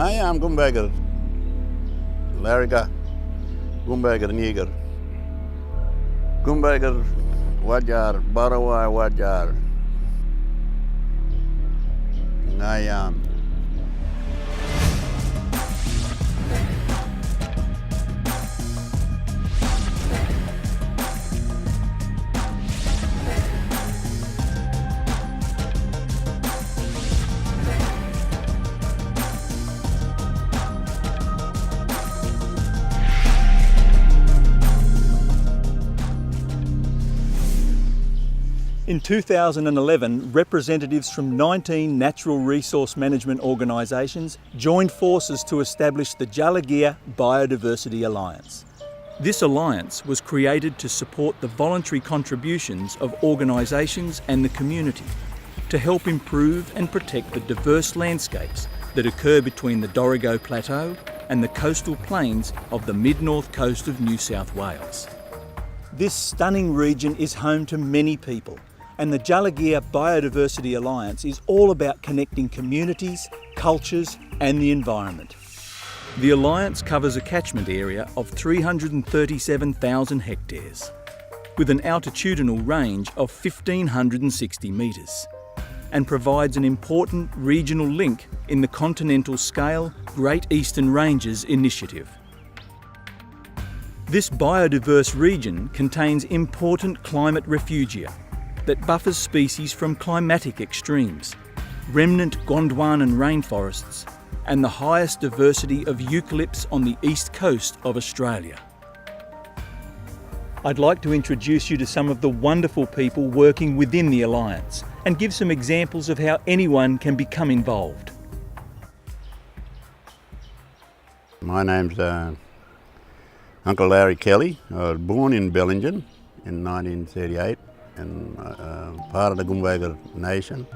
Ngayam Gumbagar, Lariga, Gumbagar Niger, Gumbagar Wajar, Barawa Wajar, Ngayam. In 2011, representatives from 19 natural resource management organisations joined forces to establish the Jaliigirr Biodiversity Alliance. This alliance was created to support the voluntary contributions of organisations and the community to help improve and protect the diverse landscapes that occur between the Dorrigo Plateau and the coastal plains of the mid-north coast of New South Wales. This stunning region is home to many people, and the Jaliigirr Biodiversity Alliance is all about connecting communities, cultures and the environment. The Alliance covers a catchment area of 337,000 hectares, with an altitudinal range of 1,560 metres, and provides an important regional link in the continental scale Great Eastern Ranges initiative. This biodiverse region contains important climate refugia that buffers species from climatic extremes, remnant Gondwanan rainforests, and the highest diversity of eucalypts on the east coast of Australia. I'd like to introduce you to some of the wonderful people working within the Alliance and give some examples of how anyone can become involved. My name's Uncle Larry Kelly. I was born in Bellingen in 1938 and part of the Gumbagar Nation.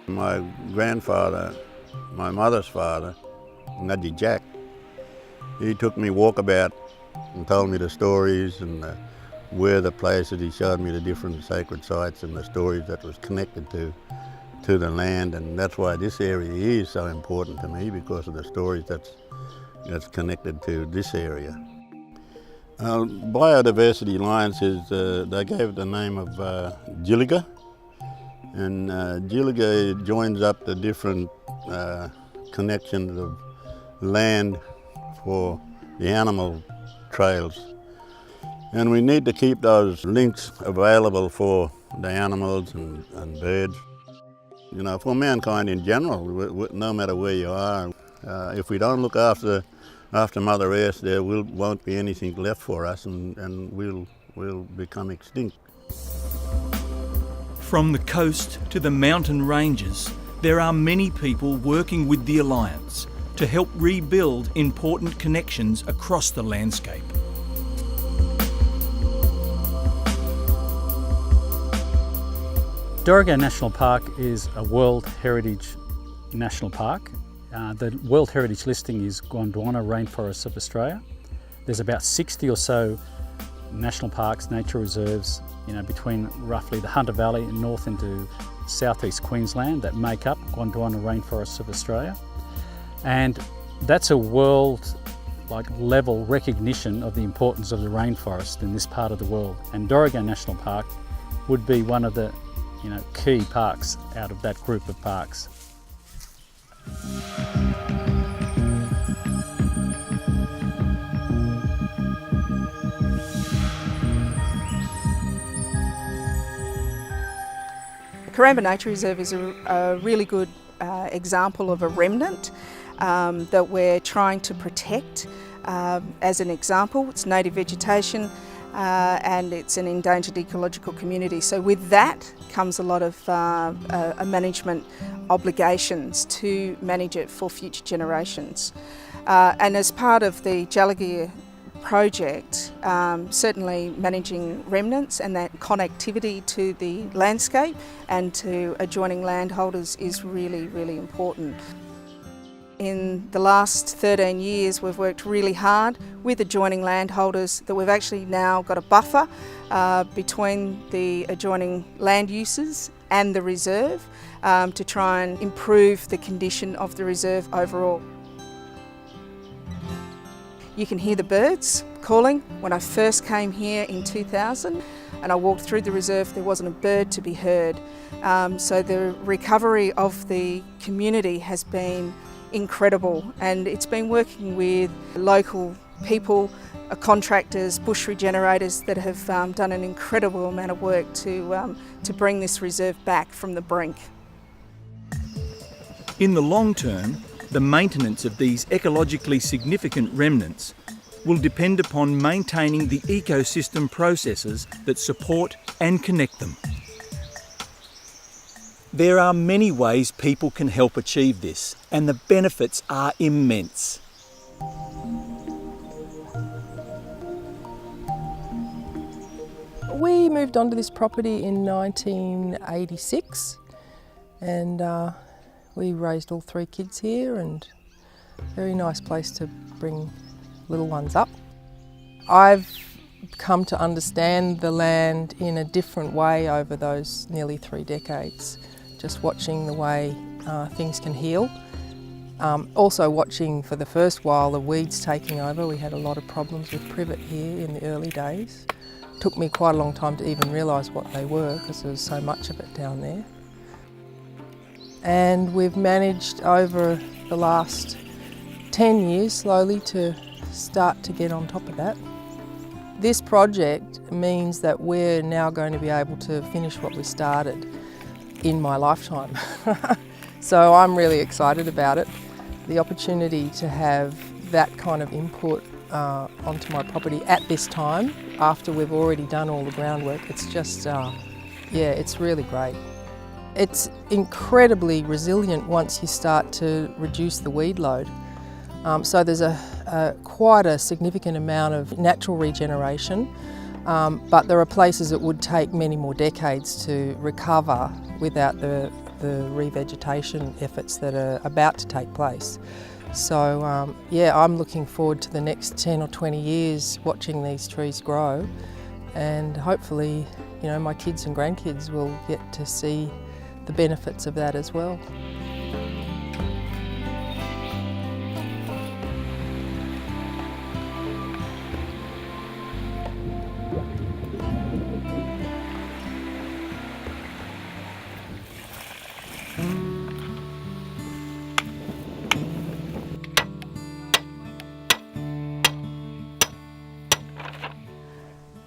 My grandfather, my mother's father, Ngadi Jack, he took me walkabout and told me the stories and where the places. He showed me the different sacred sites and the stories that was connected to the land, and that's why this area is so important to me, because of the stories that's connected to this area. Biodiversity Alliance is, they gave it the name of Jaliigirr, and Jaliigirr joins up the different connections of land for the animal trails. And we need to keep those links available for the animals and birds. You know, for mankind in general, no matter where you are, if we don't look after Mother Earth, there won't be anything left for us, and we'll become extinct. From the coast to the mountain ranges, there are many people working with the Alliance to help rebuild important connections across the landscape. Dorrigo National Park is a World Heritage National Park. The World Heritage listing is Gondwana Rainforests of Australia. There's about 60 or so national parks, nature reserves, between roughly the Hunter Valley and north into southeast Queensland that make up Gondwana Rainforests of Australia. And that's a world level recognition of the importance of the rainforest in this part of the world. And Dorrigo National Park would be one of the key parks out of that group of parks. Karamba Nature Reserve is a really good example of a remnant that we're trying to protect. As an example, it's native vegetation and it's an endangered ecological community. So with that comes a lot of management obligations to manage it for future generations. And as part of the Jaliigirr Project, certainly managing remnants and that connectivity to the landscape and to adjoining landholders is really, really important. In the last 13 years, we've worked really hard with adjoining landholders that we've actually now got a buffer between the adjoining land uses and the reserve to try and improve the condition of the reserve overall. You can hear the birds calling. When I first came here in 2000 and I walked through the reserve, there wasn't a bird to be heard. So the recovery of the community has been incredible, and it's been working with local people, contractors, bush regenerators that have done an incredible amount of work to bring this reserve back from the brink. In the long term, the maintenance of these ecologically significant remnants will depend upon maintaining the ecosystem processes that support and connect them. There are many ways people can help achieve this, and the benefits are immense. We moved onto this property in 1986 and we raised all 3 kids here, and very nice place to bring little ones up. I've come to understand the land in a different way over those nearly 3 decades, just watching the way things can heal. Also watching for the first while the weeds taking over. We had a lot of problems with privet here in the early days. It took me quite a long time to even realise what they were because there was so much of it down there. And we've managed over the last 10 years slowly to start to get on top of that. This project means that we're now going to be able to finish what we started in my lifetime. So I'm really excited about it. The opportunity to have that kind of input onto my property at this time, after we've already done all the groundwork, it's just, yeah, it's really great. It's incredibly resilient once you start to reduce the weed load. So there's quite a significant amount of natural regeneration, but there are places that would take many more decades to recover without the revegetation efforts that are about to take place. So yeah, I'm looking forward to the next 10 or 20 years watching these trees grow, and hopefully, you know, my kids and grandkids will get to see the benefits of that as well.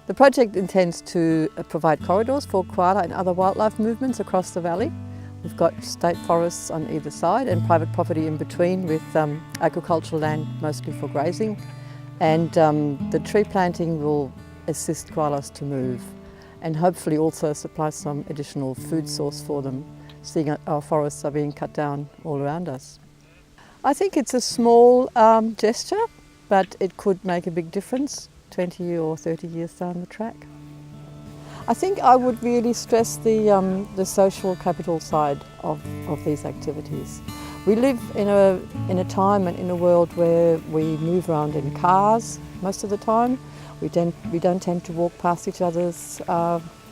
The project intends to provide corridors for koala and other wildlife movements across the valley. We've got state forests on either side and private property in between, with agricultural land mostly for grazing. And the tree planting will assist koalas to move and hopefully also supply some additional food source for them, seeing our forests are being cut down all around us. I think it's a small gesture, but it could make a big difference 20 or 30 years down the track. I think I would really stress the social capital side of these activities. We live in a time and in a world where we move around in cars most of the time. We don't tend to walk past each other's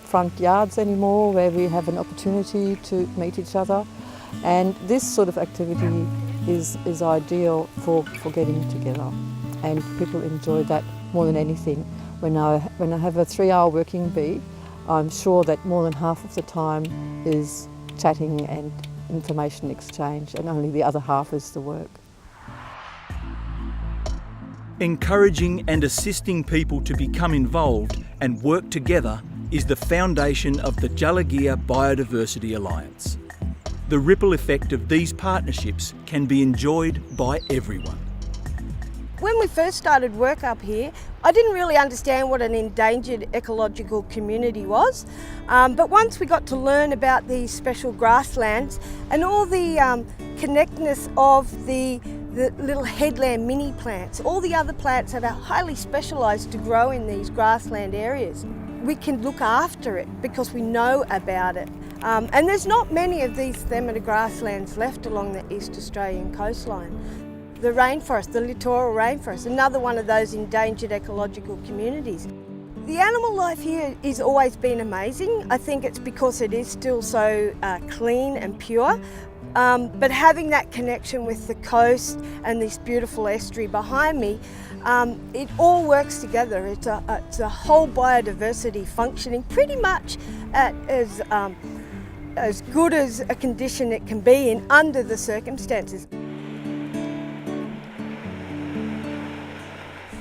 front yards anymore, where we have an opportunity to meet each other. And this sort of activity is ideal for getting together, and people enjoy that more than anything. When I have a 3-hour working bee, I'm sure that more than half of the time is chatting and information exchange, and only the other half is the work. Encouraging and assisting people to become involved and work together is the foundation of the Jaliigirr Biodiversity Alliance. The ripple effect of these partnerships can be enjoyed by everyone. When we first started work up here, I didn't really understand what an endangered ecological community was, but once we got to learn about these special grasslands and all the connectedness of the little headland mini plants, all the other plants that are highly specialised to grow in these grassland areas, we can look after it because we know about it. And there's not many of these Themata grasslands left along the East Australian coastline. The rainforest, the littoral rainforest, another one of those endangered ecological communities. The animal life here has always been amazing. I think it's because it is still so clean and pure. But having that connection with the coast and this beautiful estuary behind me, it all works together. It's a whole biodiversity functioning pretty much at as good as a condition it can be in under the circumstances.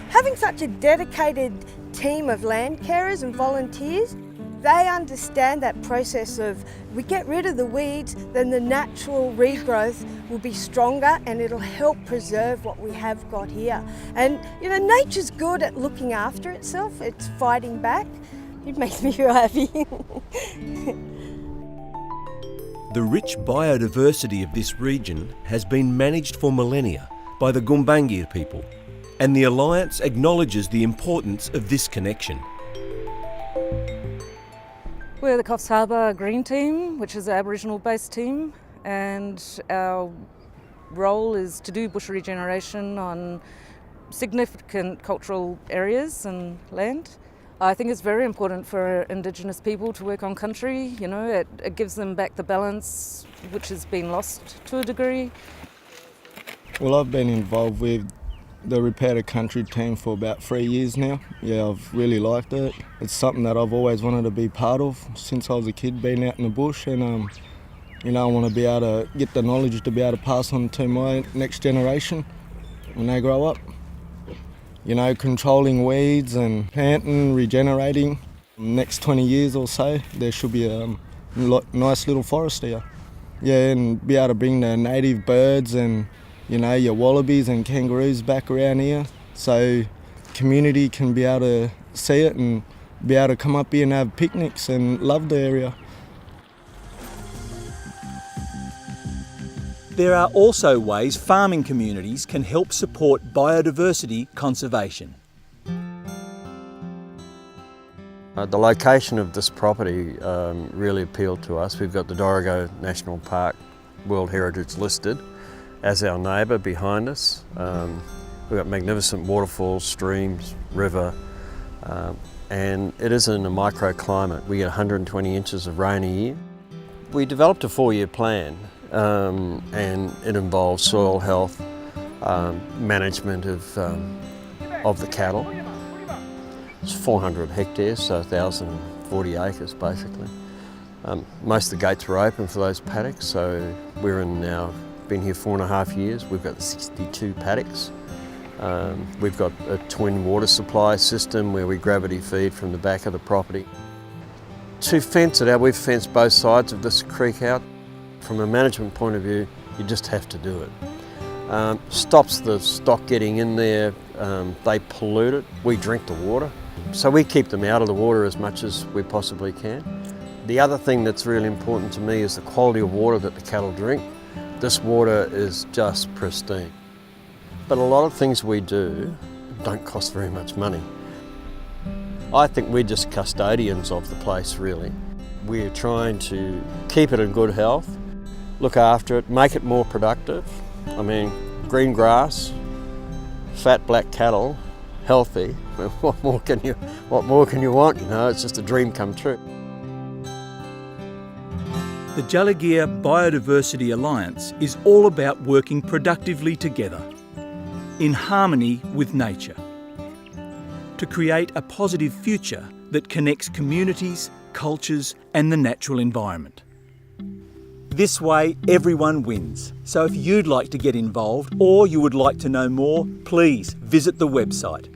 Having such a dedicated team of land carers and volunteers, they understand that process of we get rid of the weeds, then the natural regrowth will be stronger and it'll help preserve what we have got here. And you know, nature's good at looking after itself, it's fighting back. It makes me feel happy. The rich biodiversity of this region has been managed for millennia by the Jaliigirr people, and the Alliance acknowledges the importance of this connection. We're the Coffs Harbour Green Team, which is an Aboriginal-based team, and our role is to do bush regeneration on significant cultural areas and land. I think it's very important for Indigenous people to work on country. You know, it gives them back the balance which has been lost to a degree. Well, I've been involved with the Repair the Country team for about 3 years now. Yeah, I've really liked it. It's something that I've always wanted to be part of since I was a kid, being out in the bush, and you know, I want to be able to get the knowledge to be able to pass on to my next generation when they grow up. You know, controlling weeds and planting, regenerating. Next 20 years or so, there should be a nice little forest here. Yeah, and be able to bring the native birds and, you know, your wallabies and kangaroos back around here, so community can be able to see it and be able to come up here and have picnics and love the area. There are also ways farming communities can help support biodiversity conservation. The location of this property really appealed to us. We've got the Dorrigo National Park World Heritage listed as our neighbour behind us. We've got magnificent waterfalls, streams, river, and it is in a microclimate. We get 120 inches of rain a year. We developed a 4-year plan, and it involves soil health, management of the cattle. It's 400 hectares, so 1,040 acres basically. Most of the gates were open for those paddocks, so we're in now, been here 4.5 years. We've got 62 paddocks. We've got a twin water supply system where we gravity feed from the back of the property. To fence it out, we've fenced both sides of this creek out. From a management point of view, you just have to do it. Stops the stock getting in there, they pollute it, we drink the water. So we keep them out of the water as much as we possibly can. The other thing that's really important to me is the quality of water that the cattle drink. This water is just pristine. But a lot of things we do don't cost very much money. I think we're just custodians of the place, really. We're trying to keep it in good health, look after it, make it more productive. I mean, green grass, fat black cattle, healthy. What more can you want, you know? It's just a dream come true. The Jaliigirr Biodiversity Alliance is all about working productively together, in harmony with nature, to create a positive future that connects communities, cultures and the natural environment. This way, everyone wins. So if you'd like to get involved or you would like to know more, please visit the website